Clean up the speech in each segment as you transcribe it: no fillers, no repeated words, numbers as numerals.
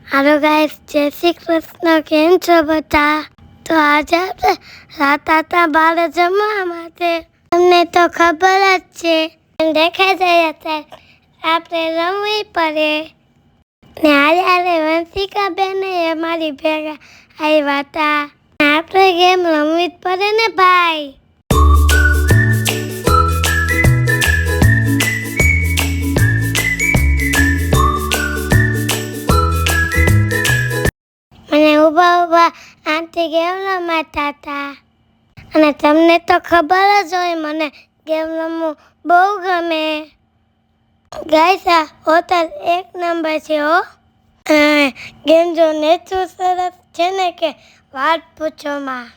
Hello guys, जय श्री कृष्ण। केम છો બધા? તો આજે આપણે રાતા બાર જમવા માટે તમને તો ખબર જ છે, દેખાઈ જાય અત્યારે આપણે રમવી પડે ને આજે વંશિકા બેન અમારી ભેગા આવ્યા હતા. આપણે ગેમ રમવી જ પડે ને ભાઈ. મને ઊભા આંટી ગેમ રમાતા હતા અને તમને તો ખબર જ હોય મને ગેમ રમવું બહુ ગમે. ગાઈસ, આ હોટલ 1 નંબર છે હો. ગેમ જો નેચું સરસ છે ને કે વાત પૂછોમાં.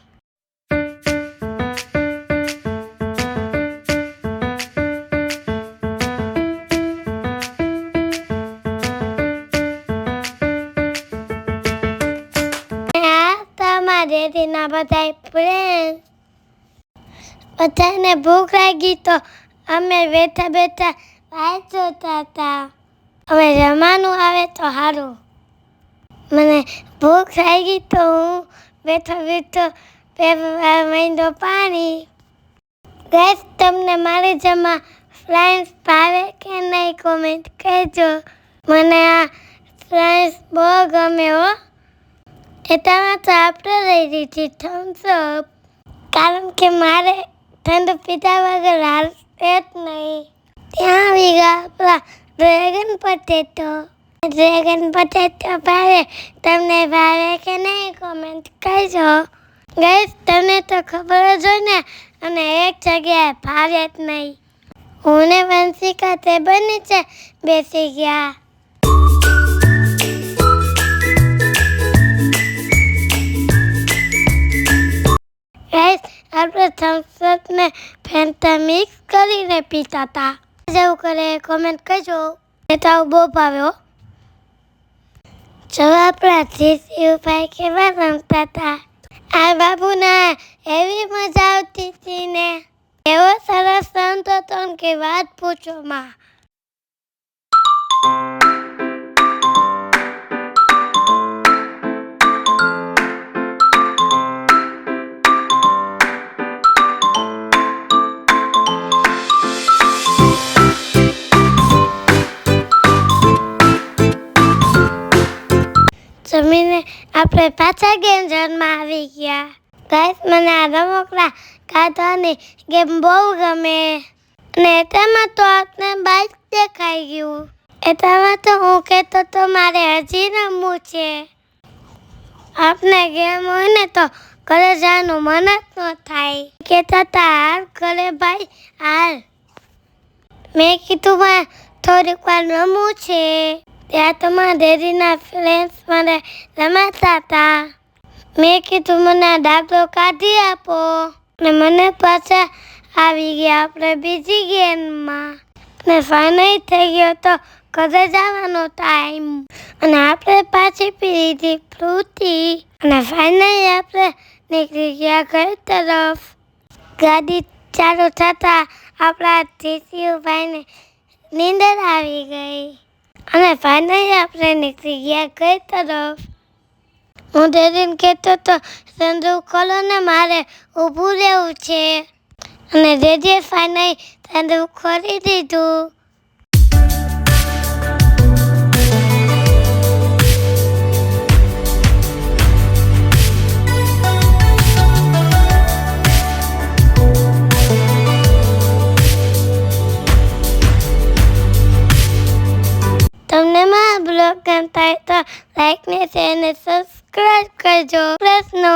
ના બધાય ફ્રેન્ડ, બધાને ભૂખ લાગી તો અમે બેઠા બેઠા વાટ જોતા હતા. હવે જમવાનું આવે તો સારું. મને ભૂખ લાગી તો હું બેઠો માંડો પાણી. ગાઈસ, તમને મારી જમા ફ્રાઈસ ભાવે કે નહીં કોમેન્ટ કરજો. મને આ ફ્રાઈસ બહુ ગમે હો. એટામાં તો આપણે લઈ દીધી થમ્સ અપ, કારણ કે મારે ઠંડુ પીધા વગર હાલશે જ નહીં. ત્યાં આવી ગયા આપણા ડ્રેગન પટેટો ભાવે. તમને ભાવે કે નહીં કોમેન્ટ કરજો. ગાઈસ, તમને તો ખબર જ હોય ને, અને એક જગ્યાએ ભાવે જ નહીં. હું ને વંશિકા ટેબલ નીચે બેસી ગયા. ગાઈસ, આપણે થમ્સ અપ ને ફેન્ટા મિક્સ કરીને પીતા હતા. જેવું કરે કોમેન્ટ કરજો. એ તો બહુ ભાવે હો. જો આપણા જીસીયુ ભાઈ કેવા રમતા હતા. આ બાબુના એવી મજા આવતી હતી ને, એવો સરસ રમતો હતો કે વાત પૂછોમાં. જમીને આપણે પાછા ગેમ ઝોનમાં આવી ગયા. ગાઈસ, મને આ રમકડા કાઢવાની ગેમ બહુ ગમે. અને એમાં તો આપણે બાઇક દેખાઈ ગયું. એમાં તો હું કહેતો તો મારે હજી રમવું છે. આપણે ગેમ હોય ને તો ઘરે જવાનું મન જ ન થાય. કહેતા હતા હાલ ઘરે ભાઈ હાલ. મેં કીધું માં થોડીક વાર રમવું છે. ત્યાં તો મારા ડેડીના ફ્રેન્ડ્સ મને રમાતા હતા. મેં કીધું મને આ દાખલો કાઢી આપો ને મને પાછા આવી ગયા આપણે બીજી ગેમમાં. ને ફાઇનલ થઈ ગયો તો ઘરે જવાનો ટાઈમ. અને આપણે પાછી પી લીધી ફ્રૂટી અને ફાઇનલી આપણે નીકળી ગયા ઘર તરફ. ગાડી ચાલુ થતાં આપણા જીસીયુ ભાઈને નીંદર આવી ગઈ અને ફાઇનલી આપણે નીકળી ગયા ઘર તરફ. હું ડેડીને કહેતો તો સંદૂક ખોલો ને મારે ઊભું રહેવું છે. અને ડેડીએ ફાઇનલી સંદૂક ખોલી દીધું. તમને મારા બ્લોગ ગમતા હોય તો લાઈક ને શેર ને સબસ્ક્રાઈબ કરજો. પ્રશ્નો